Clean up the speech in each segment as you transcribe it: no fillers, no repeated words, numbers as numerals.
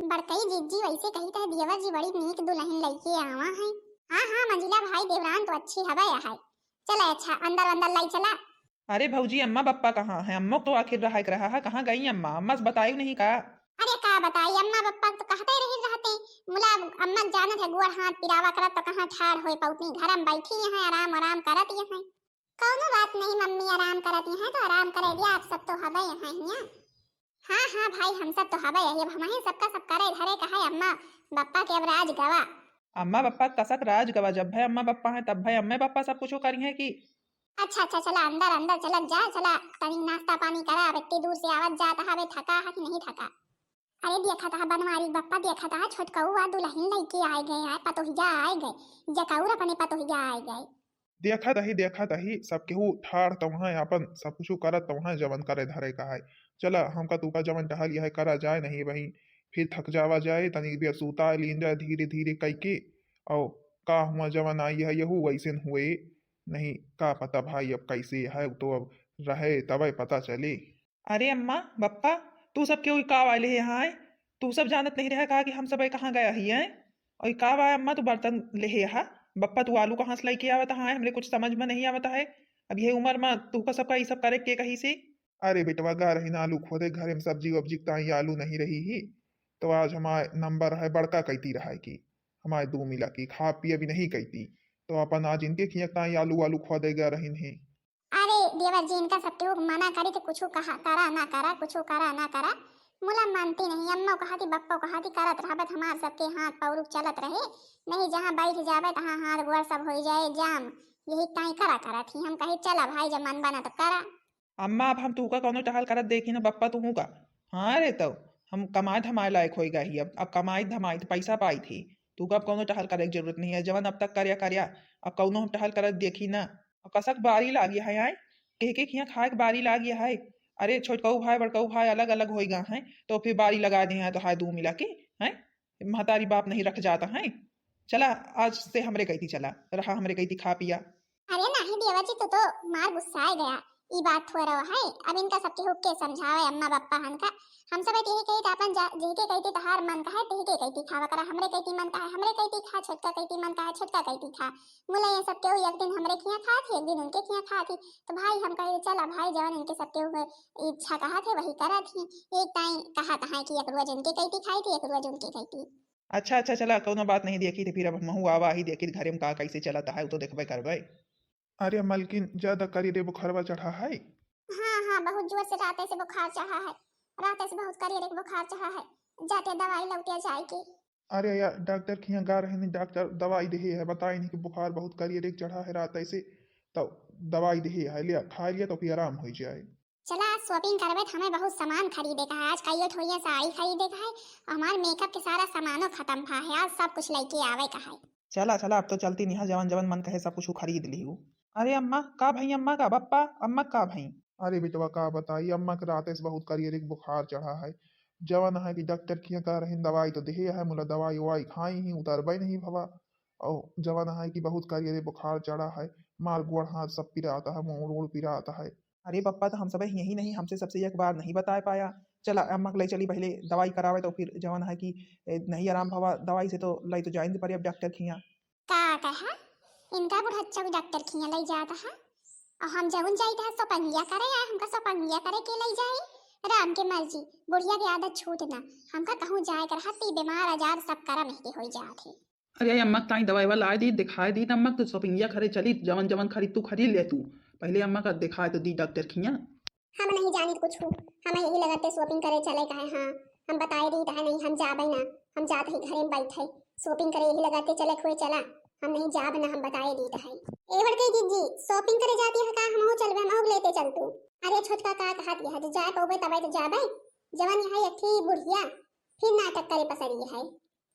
बड़कई जिज्जी वैसे कही त देवर जी बड़ी नीक दुल्हन लइके आवा है। हाँ हाँ मंजिला भाई देवरान तो अच्छी हवे है। चला अच्छा अंदर अंदर लाई चला। अरे भौजी, अम्मा पप्पा कहाँ है? अम्मा तो आखिर रहा है, कहाँ गई अम्मा? अम्मा से बताई नहीं का? अरे का बताई अम्मा पप्पा तो कहते रही रहते। मुला अम्मा जानत है गुड़ हाथ पिरावा करत तो कहाँ ठाड़ होए पउतनी घर में बैठी है आराम आराम करत है। कौनो बात नहीं मम्मी आराम करत है तो आराम करे दिया आप सब तो हवे यहाँ हिया। हाँ हाँ भाई हम सब तो हवे यही अब हमारे सबका सब करे धरे कहे अम्मा पप्पा के अब राज गवा। अम्मा पप्पा कसक राज गवा, जब भाई अम्मा पप्पा है तब भाई अम्मे पप्पा सब कुछ करी है कि? अच्छा अच्छा चला अंदर अंदर चला जा चला तनी नाश्ता पानी करा अब इतनी दूर से आवत जाता है थका है कि नहीं थका। अरे देखा था बनवारी बप्पा देखा था छोटकऊ दुल्हन लइके आए गए आए पतोहिया आए गए जकाउर अपने पतोहिया आए गए। देखा तही सब केहू ठाड़ तवहाँ अपन सब कुछ करत तवहाँ जवन करे धरे का है। चला हमका तूका जवन टहल यह करा जाए नहीं वही फिर थक जावा जाए तनी भी सूता लीन जाए धीरे धीरे कई के। और का हुआ जवन आई है यहू वैसे हुए नहीं का पता भाई अब कैसे है तो अब रहे तब पता चले। अरे अम्मा पप्पा, तू सब क्यों का वाले है यहाँ आए? तू सब जानत नहीं रहा कहा कि हम सब कहाँ गया ही हैं? और का वाय अम्मा तू बर्तन ले यहाँ? बप्पा तू आलू कहाँ से लेके आवत है? हमरे कुछ समझ में नहीं आवता है। अब ये उम्र में तू का सबका ये सब करे के कहीं से? अरे बेटवा गा रही ना आलू खोदे घरे में सब्जी वब्जी ताई आलू नहीं रही ही तो आज हमारे नंबर है बड़का कहती रहा है कि हमारे दो मिला की खा पिए भी नहीं कहती तो अपन आज इनके खिया ताई आलू आलू खोदे गा रही है। अरे देवर जी इनका सबके वो मना करी तो कुछ कहा करा ना करा कुछ करा ना करा। मुला मानती नहीं अम्मा कहा थी बप्पा कहा थी करत रहबत हमार सबके हाथ पौरुक चलत रहे। नहीं जहाँ बैठ जावे तहाँ हाथ गोड़ सब हो जाए जाम। यही ताई करा करा थी हम कहे चला भाई जब मन बना तो करा। अम्मा अब हम तू का कौनो टहल करत देखी ना बप्पा तू का? हाँ रे तो हम कमाए धमाए लायक हो गई अब कमाई धमाई तो पैसा पाई थी। तू का अब कौनो टहल करे की जरूरत नहीं है, जवन अब तक करया करया। अब कौनो हम टहल करत देखी ना। अब कसक बारी लागी है आए के खिया खाए के बारी लागी है। अरे छोटकऊ भाई बड़कऊ भाई अलग अलग हो गए हैं तो फिर बारी लगा दी है तो हाय दू मिला के हैं। महतारी बाप नहीं रख जाता है। चला आज से हमरे कहती चला रहा हमरे कहती खा पिया। अरे नहीं देवर जी तो मार गुस्सा आ गया। ई बात हो रहा है अब इनका सबके हुक्के समझावे अम्मा बप्पा हनका। हम सब यही कही अपन जेके कहती तहार मन का है तेही के कहती खावा करा हमरे कहती मन का है हमरे कहती खा छोटका कहती मन का है छोटका कहती खा। मुला ये सब केहू एक दिन हमरे खिया खा थी एक दिन उनके खिया खा थी। तो भाई हम कहे चला भाई जवन इनके सब केहू इच्छा कहा थे वही करा थी। एक टाइम कहा था कि एक रोज उनके कहती खाई थी एक रोज उनके कहती। अच्छा अच्छा चला कोनो बात नहीं देखी थी फिर अब महू आवा ही देखी घरे में का कैसे चलता है वो तो देखबे करबे। अरे मलकिन ज्यादा करी रे बुखारवा चढ़ा है। हाँ हाँ बहुत जोर से रात से बुखार चढ़ा है। रात से बहुत करियर बुखार चढ़ा है। जाते दवाई लौटिया जाए की। अरे यार डॉक्टर खिया गा रहे नहीं डॉक्टर दवाई दे है बताई नहीं कि बुखार बहुत करिए एक चढ़ा है रात ऐसे तो दवाई दे है लिया खा लिया तो फिर आराम हो जाए। चला आज शॉपिंग करबे हमें बहुत सामान खरीदे का है आज कई ठोइया साड़ी खरीदे का है। हमारे मेकअप के सारा सामानों खत्म था है आज सब कुछ लेके आवे का है। चला चला अब तो चलती नहीं जवन जवन मन कहे सब कुछ खरीद ली हूँ। अरे अम्मा का भाई अम्मा का बप्पा अम्मा का भाई? अरे बेटवा का बताई अम्मा के रात से बहुत करिए एक बुखार चढ़ा है। जवन है कि डॉक्टर खिया कह रहे दवाई तो दे है मुला दवाई ववाई खाई ही उतरबे नहीं भवा। और जवन है कि बहुत करिए बुखार चढ़ा है मार गोड़ हाथ सब पिरा आता है मुंह रोड पिरा आता है। अरे पप्पा तो हम सब यही नहीं हमसे सबसे एक बार नहीं बता पाया। चला अम्मा को ले चली पहले दवाई करावे तो फिर जवन है कि नहीं आराम भवा दवाई से तो लई तो जाएंगे पर अब डॉक्टर खिया। का कहा इनका बुढ़च्चा डॉक्टर खिया ले जाता है। और हम जवन जाई था सोपंगिया करे आए हमका सोपंगिया करे के ले जाए। राम के मर्जी बुढ़िया की आदत छूटना हमका कहूँ जाए कर हत्ती बीमार आजार सब करा महके हो जाते। अरे अम्मा ताई दवाई वाला आए दी दिखाए दी अम्मा तो शॉपिंगिया खरे चली जवन जवन खरीद तू खरीद ले तू पहले अम्मा का दिखाए तो दी डॉक्टर खिया। हम नहीं जानी कुछ हम यही लगाते शॉपिंग करे चले कहे हाँ हम बताए दी है नहीं हम जाबे ना। हम जाते ही घरे में बैठे शॉपिंग करे यही लगाते चले खुए चला हम नहीं जाब ना हम बताए दी है। एवर कही दीदी शॉपिंग करे जाती है का हम हो चलबे हम लेते चल तू। अरे छोटका का कहा दिया है जाए पौबे तबे तो जाबे। जवन है यथी बुढ़िया फिर नाटक करे पसरी है।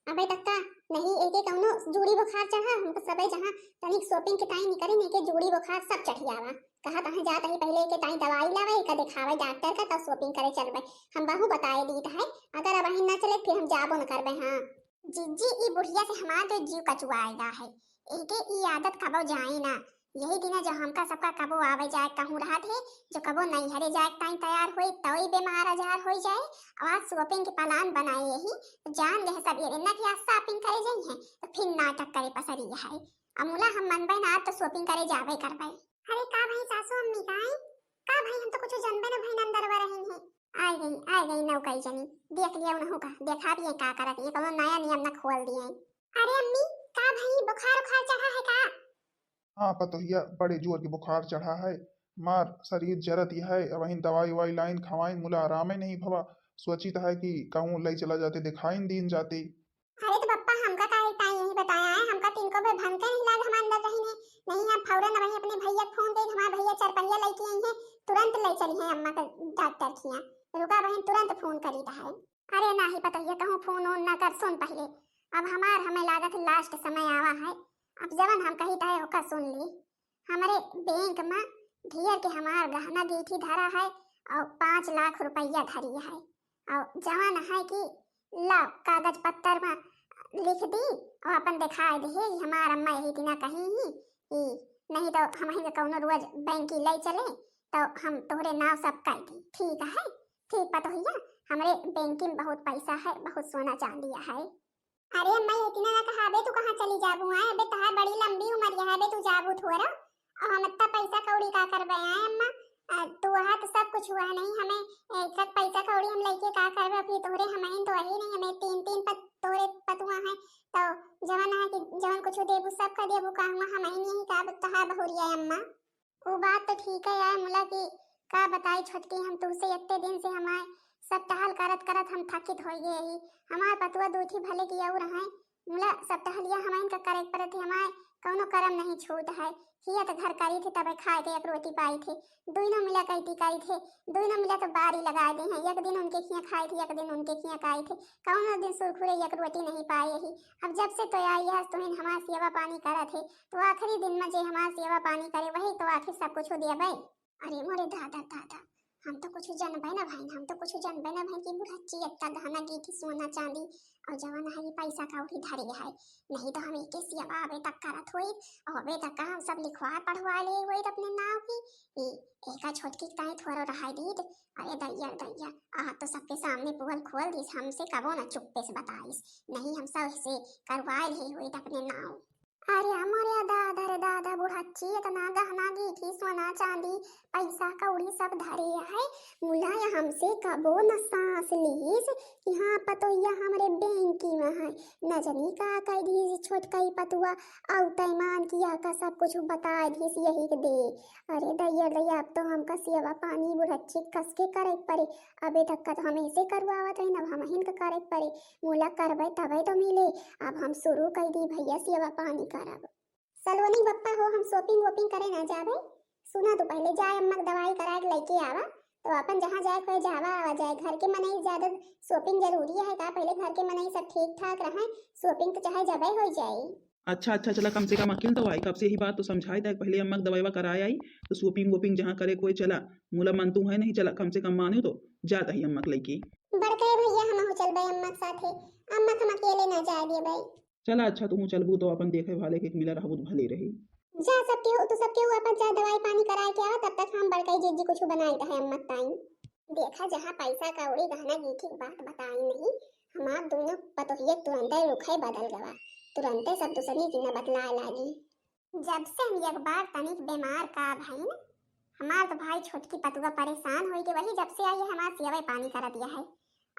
अबे तक्का नहीं एके कौनो जूड़ी बुखार चढ़ा हमको सबे जहां तनिक शॉपिंग के टाइम निकले नहीं के जूड़ी बुखार सब चढ़ियावा। कहा तहां जात ही पहले के टाइम दवाई लावे का दिखावे डॉक्टर का तब शॉपिंग करे चलबे। हम बहु बताए दी है अगर अब ना चले फिर हम जाबो न करबे। हां जिज्जी ई बुढ़िया से हमार तो जीव कचुआएगा है। एके ई आदत कबो जाए ना। यही दिन जो हमका सबका कबो आवे जाए कहूँ रहा थे, जो कबो नहीं हरे जाए ताई तैयार होई तोई बीमार आजार हो जाए। और आज शॉपिंग के प्लान बनाए यही तो जान गए सब ये ना कि आज शॉपिंग करे जाई है तो फिर नाटक करे पसरी है। अमूला हम मनबे ना तो शॉपिंग करे जावे करबे। अरे का भाई सासू अम्मी का भाई हम तो कुछ जानबे ना भाई अंदर वा रही है। आ गई नौकरी जनी देख लिया उन्हों का देखा भी का करत ये कोनो नया नियम ना खोल दिए। अरे अम्मी का भाई बुखार उखार चढ़ा है का? हाँ पतोहिया बड़े जोर के बुखार चढ़ा है, मार शरीर जरत यह है, वहीं दवाई वाई लाइन खवाइन मुला आराम ही नहीं भवा। सोचित है कि कहूँ लई चला जाते दिखाइन दिन जाते। अरे तो पप्पा हमका का टाइम यही बताया है, हमका तिनको पे भनके नहीं लाग हम अंदर रही नहीं हम फौरन वही अपने भैया को फोन दे हमारे भैया चरपहिया लेके आई है तुरंत ले चली है अम्मा का डॉक्टर खिया रुका बहन तुरंत फोन करी है। अरे नहीं पतोहिया कहूँ फोन ओन ना कर सुन पहले अब हमें लागत लास्ट समय आवा है अब जवन हम कही तय होकर सुन ली। हमारे बैंक में ढेर के हमार गहना गीठी धरा है और 5 लाख रुपया धरी है और जवन है कि ला कागज पत्तर में लिख दी और अपन दिखाई दी हमार अम्मा यही दिना कही ही कि नहीं तो हम ही कौनो रोज बैंक की ले चले तो हम तोहरे नाव सब कर दी ठीक है ठीक पतोहिया हमारे बैंक में बहुत पैसा है बहुत सोना चांदी है। अरे अम्मा इतना ना कहा बे तू कहां चली जाबू है बे तहार बड़ी लंबी उम्र है बे तू जाबू थोड़ा और हम इतना पैसा कौड़ी का करबे आए अम्मा तू वहां तो सब कुछ हुआ नहीं हमें सब पैसा कौड़ी हम लेके का करबे फिर तोरे हमें तो वही नहीं हमें तीन तोरे पतुआ है तो जवन है कि जवन कुछ देबू सब का देबू का हमें नहीं का तहार बहुरिया अम्मा। वो बात तो ठीक है यार मुला की का बताई छोटकी हम तुमसे इतने दिन से हमारे सब टहल करत करत हम थकित हो गए ही हमारे पतुआ दूठी भले की और है मुला सब टहलिया हमें इनका करे पर थे हमारे कौनो कर्म नहीं छूट है हिया तो घर करी थी तब खाए के एक रोटी पाई थे दोनों मिला कई करी थे दोनों मिला तो बारी लगा दे हैं एक दिन उनके खिया खाई थी एक दिन उनके खिया खाई थे कौनो दिन सुरखुरे एक रोटी नहीं पाई ही अब जब से तो आई है तो हमारा सेवा पानी करा थे तो आखिरी दिन में जो हमारा सेवा पानी करे वही तो आखिर सब कुछ हो दिया भाई। अरे मोरे दादा हम तो कुछ जानबे ना भाई हम तो कुछ जानबे ना भाई की बुढ़च्ची इतना गहना गीठी सोना चांदी और जवान है पैसा कौड़ी धरे है नहीं तो हम एक सियावा अबे तक करत होई और अबे तक हम सब लिखवा पढ़वा ले होई अपने नाव की एका छोटकी काहे थोड़ा रहा दी। अरे दैया आ तो सबके सामने पोल खोल दी हमसे कबो ना चुप्पे से बताइस नहीं हम सब से करवाए ले होई अपने नाव। अरे हमारे दादा बुढ़च्ची इतना गहना गीठी सोना चांदी पैसा कौड़ी सब धरे है मुला हमसे कबो न सांस लीस कि हाँ पतोहिया हमारे बैंकी में है न जनी का कह दी छोटका ही पतुआ आउ तैमान किया का सब कुछ बता दी यही के दे। अरे दैया अब तो हमका सेवा पानी बुढ़च्ची कस के करे पड़े अबे तक का तो हम ऐसे करवावत है अब हम हिन करे पड़े मुला करबे तबे तो मिले अब हम शुरू कर दी भैया सेवा पानी करब। सलोनी बप्पा हो हम शॉपिंग वॉपिंग करे ना जाबे सुना तो पहले जाए अम्मा दवाई करा के लेके आवा तो अपन जहाँ जाए कोई जावा आवा जाए घर के मनई ज्यादा शॉपिंग जरूरी है का पहले घर के मनई सब ठीक ठाक रहे शॉपिंग तो चाहे जबे हो जाए। अच्छा चला कम से कम अकेल तो आई कब से ही बात तो समझाए था पहले अम्मा दवाई कराया आई तो शॉपिंग वोपिंग जहाँ करे कोई चला मूला मन तू है नहीं चला कम से कम मानो तो जाता ही अम्मा लेके बड़के भैया हम हो चल भाई अम्मा के साथे अम्मा हम अकेले ना जाए दिए भाई। चला अच्छा तू चलबू तो अपन देखे भाले के मिला रहबू भले रही जा सबके हो तो सबके हो अपन चाहे दवाई पानी कराए के आओ तब तक हम बड़के जीजी कुछ बनाई है अम्मा टाइम देखा जहाँ पैसा कौड़ी गहना गीठी बात बताई नहीं हमार दोनों पतोहिए तुरंत रुखे बदल गवा तुरंत सब दूसरी की न बतलाए लागी। जब से हम एक बार तनिक बीमार का भाई न हमार तो भाई छोटकी पतुआ परेशान होई के वही जब से आई है हमार सेवा पानी कर दिया है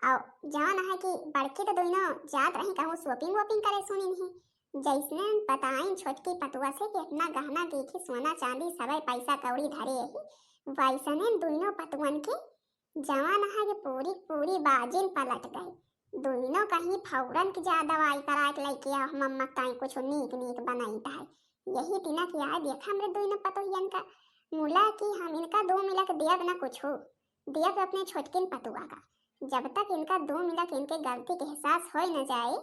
और जान है कि बड़की तो दोनों जात रही कहूँ शॉपिंग वॉपिंग करे सुनी नहीं जैसने बताई छोटकी पतुआ से कि अपना गहना गीठी सोना चांदी सब पैसा कौड़ी धरे है वैसने दोनों पतुअन के जवान है कि पूरी बाजिल पलट गई दोनों कहीं फौरन की जा दवाई करा के लेके आओ हम अम्मा कहीं कुछ नीक बनाई है यही दिना की आए देखा हमरे दोनों पतोहियन का मुला कि हम इनका 2 मिलक देव ना कुछ हो देव अपने छोटकिन पतुआ का जब तक इनका 2 मिलक इनके गलती के एहसास हो न जाए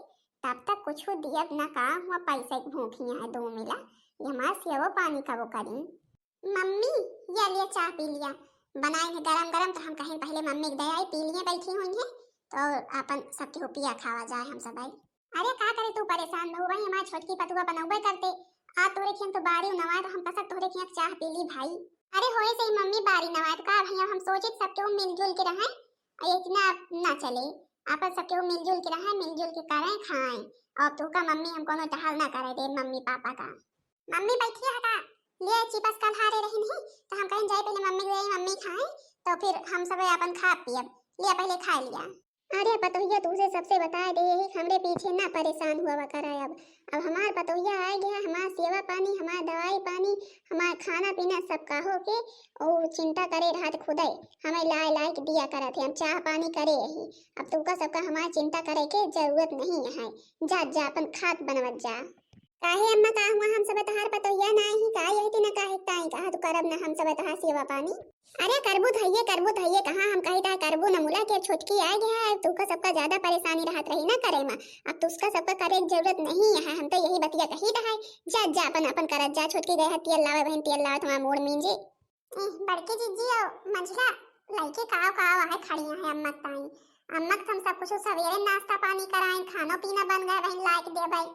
तब तक कुछ दियब ना काम हुआ पैसे की भूखी है 2 मिला ये हमारा सेवा पानी का वो करी। मम्मी ये लिया चाय पी लिया बनाएंगे गरम तो हम कहीं पहले मम्मी की दया पी लिए बैठी हुई है तो अपन सबके हो पिया खावा जाए हम सब भाई। अरे का करे तू परेशान हो भाई हमारे छोटकी पतुआ बनौबे करते आ तोरे खियन तो बारी नवाए तो हम कसक तोरे खियन चाह पी ली भाई। अरे होए से ही मम्मी बारी नवाए तो का भैया हम सोचे सब केहू मिलजुल के रहें और इतना ना चले। आपन सब केहू मिलजुल के रहें, मिलजुल के करें खाएं। और तू का मम्मी हम कोनो टहल ना करे दे मम्मी पापा का। मम्मी बैठी है का ले चिपस कल हारे रही नहीं तो हम कहीं जाए पहले मम्मी गई मम्मी खाएं तो फिर हम सब अपन खा पियब। लिया पहले खा लिया। अरे पतोहिया तुझे सबसे बता दे यही हमरे पीछे ना परेशान हुआ करा अब हमार पतोहिया आ गया, हमार सेवा पानी, हमार दवाई पानी, हमार खाना पीना सब का हो के और चिंता करे रहत खुदे हमें लाए लाए के दिया करत है। हम चाह पानी करे यही अब तुका सबका हमार चिंता करे के जरूरत नहीं है। जा जा अपन खात बनवत जा। काहे अम्मा का हुआ हम सब तहार पतोहिया नाही का यही तीन काहे ताई कहा तू करब ना हम सब तहार सेवा पानी। अरे करबू धइये कहां हम कही ता करबू न मुला के छोटकी आ गया है तुका सबका ज्यादा परेशानी रहत रही ना करे में अब तुसका सबका करे की जरूरत नहीं है। हम तो यही बतिया कही ता है। जा जा अपन करत जा छोटकी गए है तेल लावे बहन तेल लावे तुम्हारा मोड़ मींजे। बड़की जीजी और मंझला लइके काव है खड़ियां है अम्मा ताई। अम्मा हम सब कुछ सवेरे नाश्ता पानी कराएं खाना पीना बन गए बहन लाइक दे भाई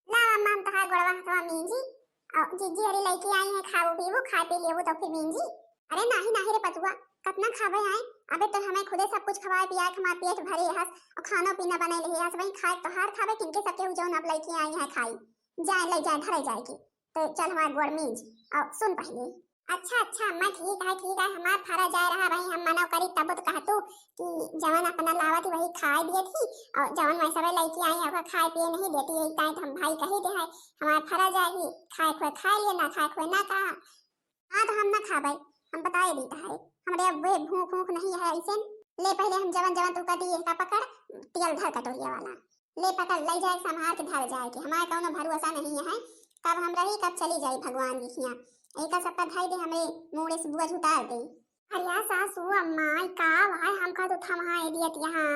ला अम्मा हम तहार गोड़वा हथवा मींजी और जीजी अरे लइके आई है खाओ पीबो खा पी लेबो तो फिर मींजी। अरे नाही रे पतुआ कितना खावे आए अबे तो हमें खुदे सब कुछ खवाए पियाए हमार पेट भरे हस और खाना पीना बनाए ले हस वही खाए तो हर खावे किनके सके जौन अब लइके आई है खाई जाए ले जाए धरे जाएगी तो चल हमार गोड़ मींज और सुन पहले। अच्छा अम्मा ठीक है हमार फरा जाए रहा भाई हम मना करी तब तो कहतू कि जवन अपना लावत वही खाए दिए थी और जवन मैं सबे लइकी आई है खाए पिए नहीं देती यही ताई हम भाई कही दे है हमार फरा जाएगी खाए खोए खा लिए ना खाए खोए ना कहा। हाँ तो हम ना खाबे हम बताए देता है हमरे अब वे भूख भूख नहीं है ऐसे। ले पहले हम जवन तू का दिए का पकड़ तेल धर कटोरिया वाला ले पकड़ ले जाए संभाल के धर जाए कि हमारे कौनो भरोसा नहीं है कब हम रही कब चली जाई भगवान जी खिया एक सबका धाई दे हमें मुड़े से बुआ उतार दे। अरे सासू अम्मा का भाई हमका तो थमाए दियत यहाँ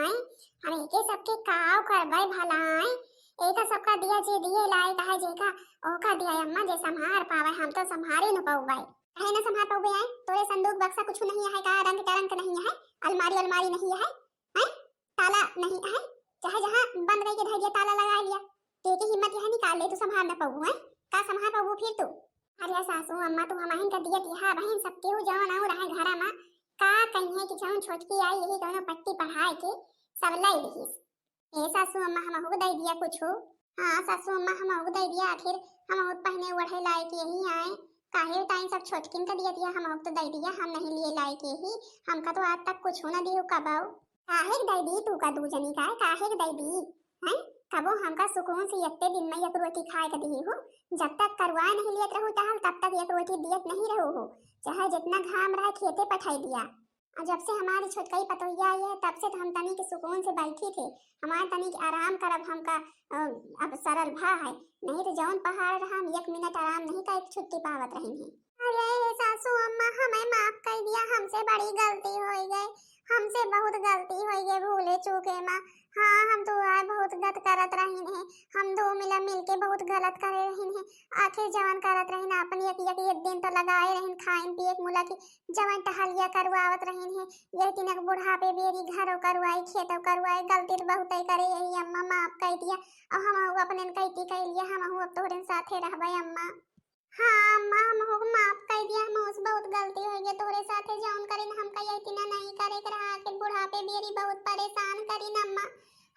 हम एके सबके काव करबै भलाई एक सबका दिया जे दिए लाई कहे जे का ओका दिया अम्मा जे संभार पावे हम तो संभारे न पाऊबै कहे न संभार पाऊबै है तोरे संदूक बक्सा कुछ नहीं है का रंग टरंग नहीं है अलमारी नहीं है ताला नहीं है जहाँ जहाँ बंद करके धर दिया ताला लगा लिया तेरी हिम्मत यहाँ निकाल ले तू संभार न पाऊ है का संभार पाऊ फिर तू। अरे सासू अम्मा तू हमाहिन का दिया तिहा बहन सब केहू जवन आऊ रहे घरा में का कहिए कि जवन छोटकी आई यही दोनों पट्टी पढ़ाए के सब लाई रहीस। ए सासू अम्मा हम हो दई दिया कुछ हो। हां सासू अम्मा हम हो दई दिया आखिर हम हो पहने ओढ़े लाए के यही आए काहे टाइम सब छोटकिन का दिया हम हो तो दई दिया हम नहीं लिए लाए के ही हमका तो आज तक कुछ होना दियो कबाऊ काहे दई दी तू का दू जनी का काहे दई दी हैं कबो हमका सुकून से इतने दिन में एक रोटी खाए के दी हो जब तक करवा नहीं लियत रहू टहल तब तक एक रोटी दियत नहीं रहू हो चाहे जितना घाम रहा खेते पठाई दिया और जब से हमारी छोटकई पतोहिया आई है तब से तो हम तनी के सुकून से बैठी थे हमारे तनी के आराम करब हमका अब सरल भा है नहीं तो जौन पहाड़ रहा हम एक मिनट आराम नहीं का एक छुट्टी पावत रही है। अरे सासू अम्मा हमें माफ कर दिया हमसे बड़ी गलती हो गई हमसे बहुत गलती हो गई भूले चूके माँ। हाँ हम तो आज बहुत गलत करत रही हैं हम दो मिल के बहुत गलत करे रही हैं आखिर जवन करत रही ना अपन एक दिन तो लगाए रही खाइन पिए मुला की जवन टहलिया करवावत रही हैं ये तिनक बुढ़ापे बेरी घरों करवाई खेतों करवाई गलती तो बहुत करे यही अम्मा माफ कर दिया और हम अपने कहती कह लिया हम अब तोहरे साथे रहबे अम्मा। हाँ अम्मा हम हो माफ कर दिया हम उस बहुत गलती हो गई तोहरे साथे जौन करे हम का ये तिना नहीं करे रहा के बुढ़ापे बेरी बहुत परेशान करी न अम्मा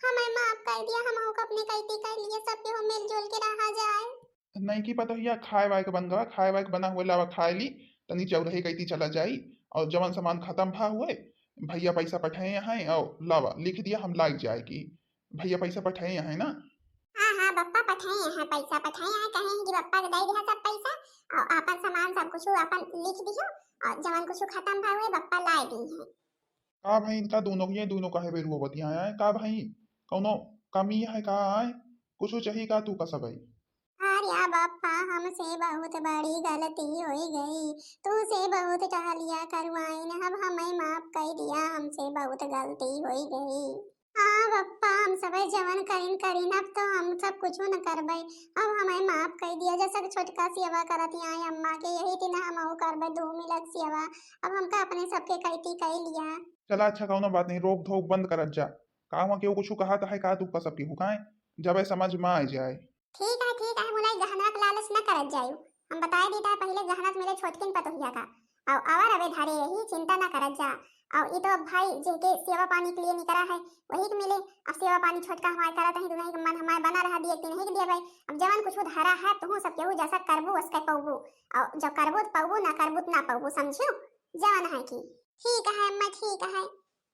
हमें माफ कर दिया हम हो अपने कहती कर लिए सब के हो मिलजुल के रहा जाए। नहीं की पता हिया खाए वाए के बन गवा खाए वाए के बना हुए लावा खाए ली तनी चौरहे कहती चला जाई और जवन सामान खत्म भा हुए भैया पैसा पठाए यहाँ और लावा लिख दिया हम लाग जाएगी भैया पैसा पठाए यहाँ ना। हाँ बप्पा पठाए यहाँ पैसा पठाए यहाँ कहे कि बप्पा के दई दिया सब पैसा और अपन सामान सब कुछ अपन लिख दियो और जवन कुछ खत्म भा हुए बप्पा लाई दी है। का भाई इनका दोनों ये दोनों काहे बेरुआ बतिया आए का भाई कौनो कमी है का आए कुछ चाहिए का तू का सब है। अरे बप्पा हमसे बहुत बड़ी गलती हो गई तुझसे बहुत टहलिया करवाई अब हमें माफ कर दिया हमसे बहुत गलती हो गई। हाँ बप्पा हम सब जवन करीन अब तो हम सब कुछ न करबे अब हमें माफ कर दिया जैसा छोटका सेवा करती आई अम्मा के यही दिन हम करबे 2 मिनट सेवा अब हमका अपने सबके कहती कह लिया। चला अच्छा कौनो बात नहीं रोक धोक बंद करत जा का वहाँ केहू कुछ कहा है का तू का सब केहू काहे जब समझ में आ जाए। ठीक है मुलाई गहना के लालच न कर करत जायू। हम बताए दी था पहले गहनत मिले छोटकिन पतोहिया का और आवर अबे धारे यही चिंता ना करत जा। और ये तो अब भाई जेके सेवा पानी के लिए निकरा है वही के मिले। अब सेवा पानी छोटका हमारे करत है दुनिया के मन हमारे बना रहा दिए कि नहीं दिए भाई। अब जवान कुछ धारा है तो सब केहू जैसा करबू उसके पौबू और जब करबू तो पौबू ना करबू ना पौबू समझू जवान है की। ठीक है अम्मा ठीक है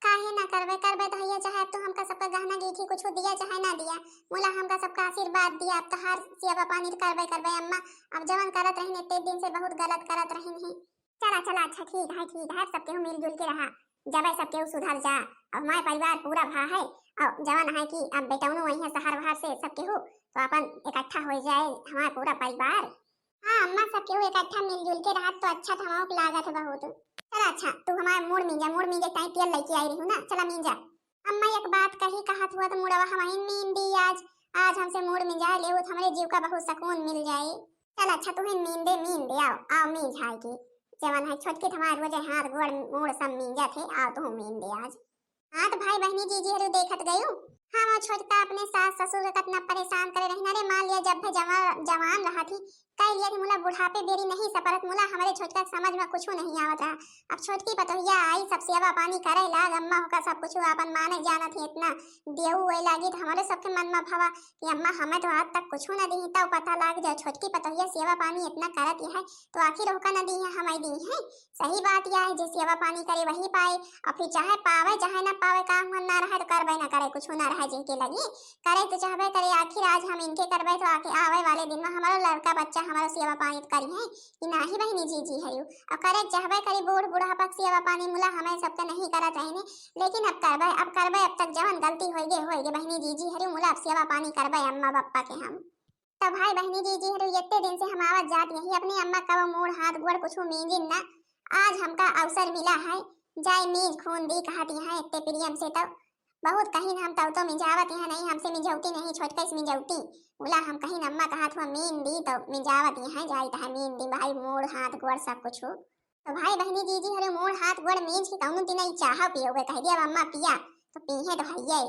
काहे ना करबे करबे तो भैया चाहे तो हमका सबका गहना गीठी कुछ दिया चाहे ना दिया मोला हमका सबका आशीर्वाद दिया। अब तो हर सेवा पानी करबे करबे अम्मा। अब जवान करत रही इतने दिन से बहुत गलत करत रही है। चला चला अच्छा ठीक है सबके मिलजुल के रहा जब सबके सुधर जा। अब हमारे परिवार पूरा भा है और जवान है कि अब बेटौनो वही है शहर बाहर से सबके हो तो अपन इकट्ठा हो जाए हमारा पूरा परिवार। हाँ अम्मा सबके हो इकट्ठा मिलजुल के रहा तो अच्छा था लागत है बहुत। चला अच्छा तू हमारे मोड़ मींजा टाइम तेल लेके आई रही हूँ ना चला मींजा। अम्मा एक बात कही कहत हुआ तो मुड़वा हमारी नींद दी आज हमसे मोड़ मींजा ले हमारे जीव का बहुत सुकून मिल जाए। चल अच्छा तुम्हें नींद दे आओ मींज है की जवान है छोटके हमारे रोजे हाथ गोड़ मोड़ सब मींजा थे आओ तो नींद दे आज। हाँ तो भाई बहनी जीजी हरु देखत गयू। हाँ वो छोटका अपने सास ससुर के कितना परेशान करे रही अरे मान लिया जब जवान रहा थी कह लिया थी मुला बुढ़ापे बेरी नहीं सपरत मुला हमारे छोटका समझ में कुछ नहीं आवत रहा। अब छोटकी पतोहिया आई सब सेवा पानी करे लाग अम्मा होगा सब कुछ अपन माने जाना थी इतना देऊ वही लागी तो हमारे सबके मन में भावा कि अम्मा हमें तो आज तक कुछ न दी तब पता लग जाए छोटकी पतोहिया सेवा पानी इतना करत है तो आखिर होका न दी है हमें दी है। सही बात यह है जो सेवा पानी करे वही पाए और फिर चाहे पावे चाहे न पावे काम ना रहे तो करबे ना करे कुछ ना रहे जिनके लगी करे तो चाहबे करे आखिर आज हम इनके करबे तो आके आवे वाले दिन में हमारा लड़का बच्चा हमारा सेवा पानी करी है कि नाही बहनी जीजी है और करे चाहबे करी बूढ़ बुढ़ापा सेवा पानी मुला हमें सबके नहीं करत रहने लेकिन अब करबे अब तक जवन गलती होइगे बहनी जीजी हरु मुला अब सेवा पानी करबे अम्मा पापा के हम। तो भाई बहनी जीजी हरु इतने दिन से हम आवत जात यही अपनी अम्मा का मोड़ हाथ गोड़ कुछ मींजिन ना आज हमका अवसर मिला है जाय मीज खून दी कहती है इतने प्रियम से तो बहुत कहीं हम तो मिंजावत यहाँ नहीं हमसे मिंजौती नहीं छोटका से मिंजौती बोला हम कहीं अम्मा का हाथ हुआ मीन दी तो मिंजावत यहाँ जाई तो मीन दी भाई मोड़ हाथ गोड़ सब कुछ हो। तो भाई बहनी जीजी हरे मोड़ हाथ गोड़ मीज की कौन दिन ही चाह पियोगे कह दिया अम्मा पिया तो पीहे तो भैया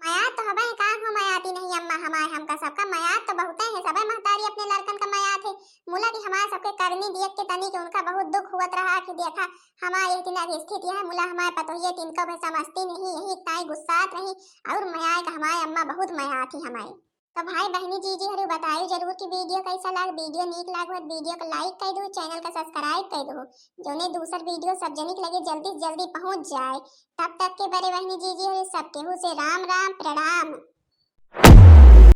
मयात तो हमें कहाँ हो मयाती नहीं अम्मा हमारे हमका सबका मयात तो बहुत है सबे महतारी अपने लड़कन का मयात है मुला की हमारे सबके करनी दियत के तनी के उनका बहुत दुख हुआ रहा कि देखा हमारे इतना स्थिति है मुला हमारे पतोहिए तिनका भी समझती नहीं यही इतना ही गुस्सात रही और मयाए का हमारे अम्मा बहुत मयात थी हमारे। तो भाई बहनी जीजी हरु बताइए जरूर कि वीडियो कैसा लगा वीडियो नीक लागो वीडियो को लाइक कर दो चैनल का सब्सक्राइब कर दो जोने दूसर वीडियो सब जनिक लगे जल्दी से जल्दी पहुंच जाए। तब तक के बड़े बहनी जीजी हरु सब केहू से राम राम प्रणाम।